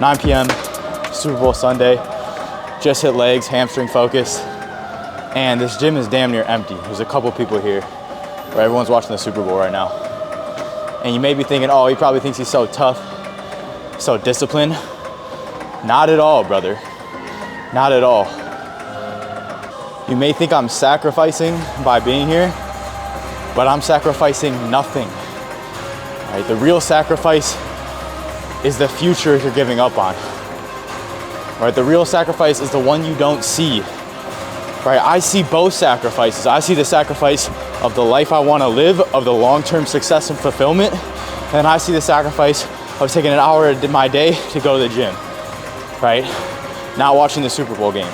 9 p.m. Super Bowl Sunday. Just hit legs, hamstring focus. And this gym is damn near empty. There's a couple people here, right? Everyone's watching the Super Bowl right now. And you may be thinking, oh, he probably thinks he's so tough, so disciplined. Not at all, brother. Not at all. You may think I'm sacrificing by being here, but I'm sacrificing nothing. Right? The real sacrifice is the future you're giving up on. Right? The real sacrifice is the one you don't see. Right? I see both sacrifices. I see the sacrifice of the life I want to live, of the long-term success and fulfillment, and I see the sacrifice of taking an hour of my day to go to the gym. Right? Not watching the Super Bowl game.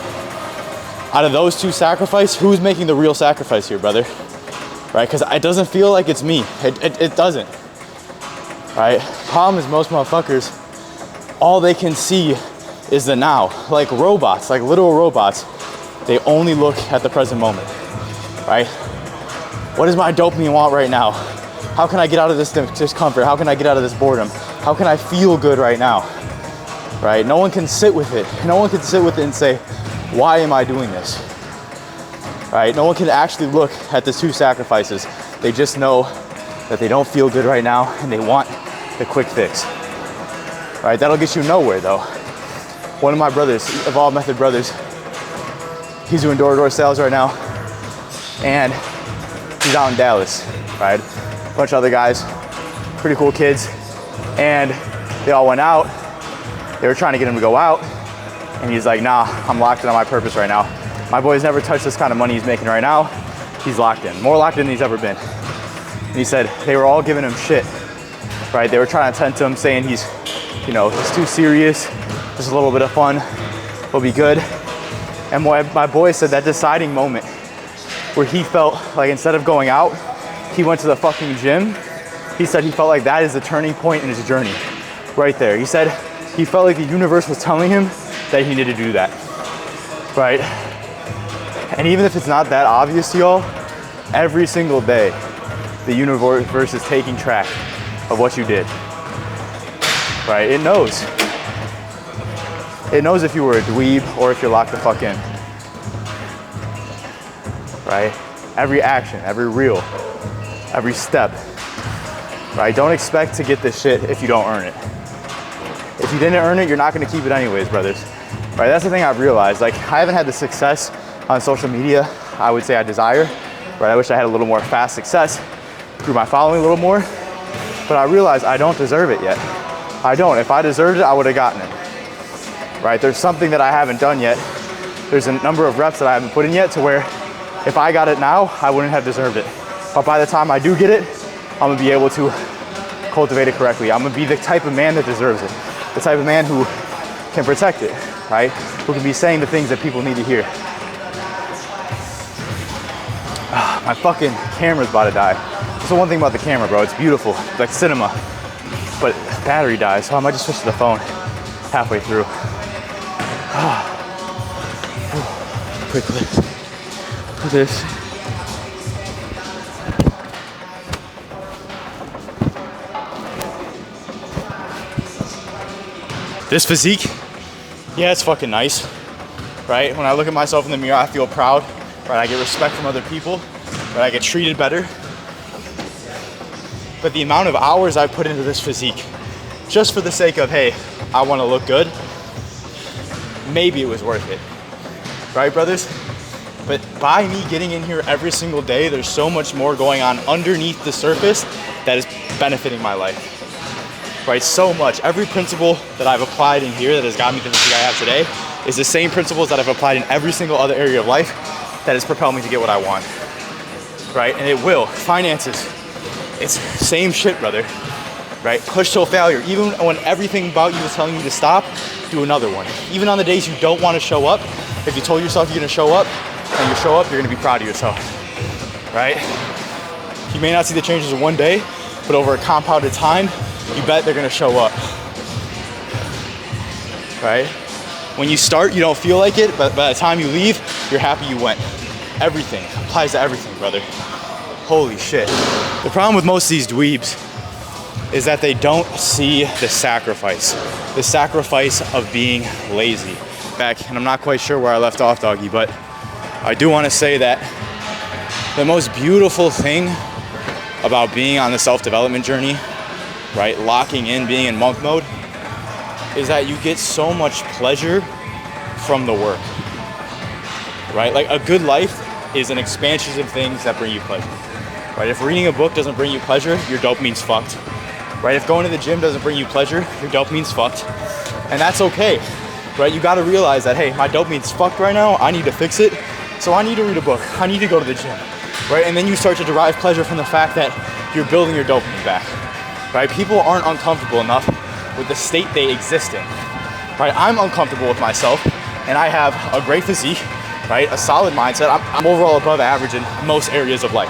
Out of those two sacrifices, who's making the real sacrifice here, brother? Right? Because it doesn't feel like it's me. It doesn't. Right? Problem is most motherfuckers, all they can see is the now. Like robots, like literal robots. They only look at the present moment, right? What does my dopamine want right now? How can I get out of this discomfort? How can I get out of this boredom? How can I feel good right now, right? No one can sit with it. No one can sit with it and say, why am I doing this, right? No one can actually look at the two sacrifices. They just know that they don't feel good right now and they want the quick fix, right? That'll get you nowhere though. One of my brothers, Evolved Method brothers, he's doing door-to-door sales right now, and he's out in Dallas, right? A bunch of other guys, pretty cool kids, and they all went out. They were trying to get him to go out, and he's like, nah, I'm locked in on my purpose right now. My boy's never touched this kind of money he's making right now. He's locked in, more locked in than he's ever been. And he said they were all giving him shit, right? They were trying to tend to him, saying he's too serious, just a little bit of fun will be good. And my boy said that deciding moment where he felt like instead of going out, he went to the fucking gym. He said he felt like that is the turning point in his journey, right there. He said he felt like the universe was telling him that he needed to do that, right? And even if it's not that obvious to y'all, every single day, the universe is taking track of what you did, right? It knows. It knows if you were a dweeb or if you're locked the fuck in, right? Every action, every reel, every step, right? Don't expect to get this shit if you don't earn it. If you didn't earn it, you're not gonna keep it anyways, brothers, right? That's the thing I've realized. Like, I haven't had the success on social media I would say I desire, right? I wish I had a little more fast success, grew my following a little more, but I realize I don't deserve it yet. I don't. If I deserved it, I would have gotten it. Right? There's something that I haven't done yet. There's a number of reps that I haven't put in yet to where if I got it now, I wouldn't have deserved it. But by the time I do get it, I'm gonna be able to cultivate it correctly. I'm gonna be the type of man that deserves it. The type of man who can protect it, right? Who can be saying the things that people need to hear. My fucking camera's about to die. That's the one thing about the camera, bro. It's beautiful, it's like cinema. But battery dies, so I might just switch to the phone halfway through. Quickly, look at this. This physique, yeah, it's fucking nice, right? When I look at myself in the mirror, I feel proud, right? I get respect from other people, right? I get treated better. But the amount of hours I put into this physique, just for the sake of, hey, I want to look good, maybe it was worth it, right, brothers? But by me getting in here every single day, there's so much more going on underneath the surface that is benefiting my life, right? So much. Every principle that I've applied in here that has got me to the physique I have today is the same principles that I've applied in every single other area of life that has propelled me to get what I want, right? And it will. Finances, it's same shit, brother, right? Push till failure. Even when everything about you is telling you to stop, do another one. Even on the days you don't want to show up, if you told yourself you're gonna show up and you show up, you're gonna be proud of yourself, right? You may not see the changes in one day, but over a compounded time, you bet they're gonna show up, right? When you start, you don't feel like it, but by the time you leave, you're happy you went. Everything applies to everything, brother. Holy shit. The problem with most of these dweebs is that they don't see the sacrifice of being lazy. Back, and I'm not quite sure where I left off, doggy, but I do want to say that the most beautiful thing about being on the self-development journey, right, locking in, being in monk mode, is that you get so much pleasure from the work, right? Like, a good life is an expansion of things that bring you pleasure, right? If reading a book doesn't bring you pleasure, your dopamine's fucked, right? If going to the gym doesn't bring you pleasure, your dopamine's fucked, and that's okay, right? You gotta realize that, hey, my dopamine's fucked right now, I need to fix it, so I need to read a book, I need to go to the gym, right? And then you start to derive pleasure from the fact that you're building your dopamine back, right? People aren't uncomfortable enough with the state they exist in, right? I'm uncomfortable with myself, and I have a great physique, right? A solid mindset. I'm overall above average in most areas of life,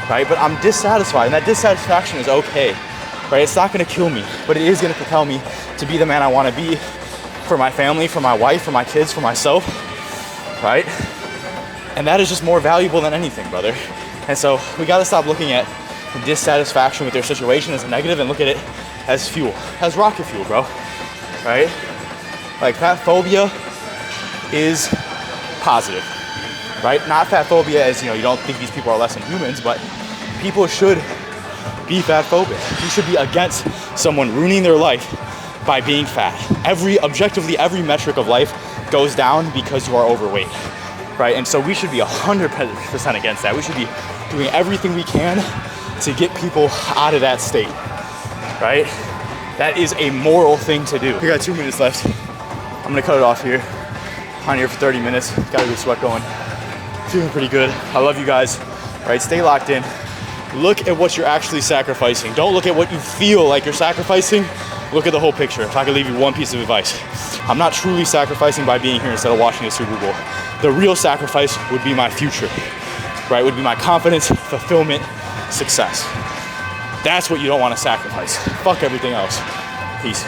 right? But I'm dissatisfied, and that dissatisfaction is okay, right? It's not gonna kill me, but it is gonna propel me to be the man I wanna be for my family, for my wife, for my kids, for myself, right? And that is just more valuable than anything, brother. And so we gotta stop looking at dissatisfaction with their situation as a negative and look at it as fuel, as rocket fuel, bro, right? Like, fat phobia is positive, right? Not fat phobia as, you don't think these people are less than humans, but people should be fat phobic. You should be against someone ruining their life by being fat. Objectively, every metric of life goes down because you are overweight, right? And so we should be 100% against that. We should be doing everything we can to get people out of that state, right? That is a moral thing to do. We got 2 minutes left. I'm gonna cut it off here. On here for 30 minutes. Got a good sweat going. Feeling pretty good. I love you guys, right? Stay locked in. Look at what you're actually sacrificing. Don't look at what you feel like you're sacrificing. Look at the whole picture. If I could leave you one piece of advice, I'm not truly sacrificing by being here instead of watching the Super Bowl. The real sacrifice would be my future, right? Would be my confidence, fulfillment, success. That's what you don't want to sacrifice. Fuck everything else. Peace.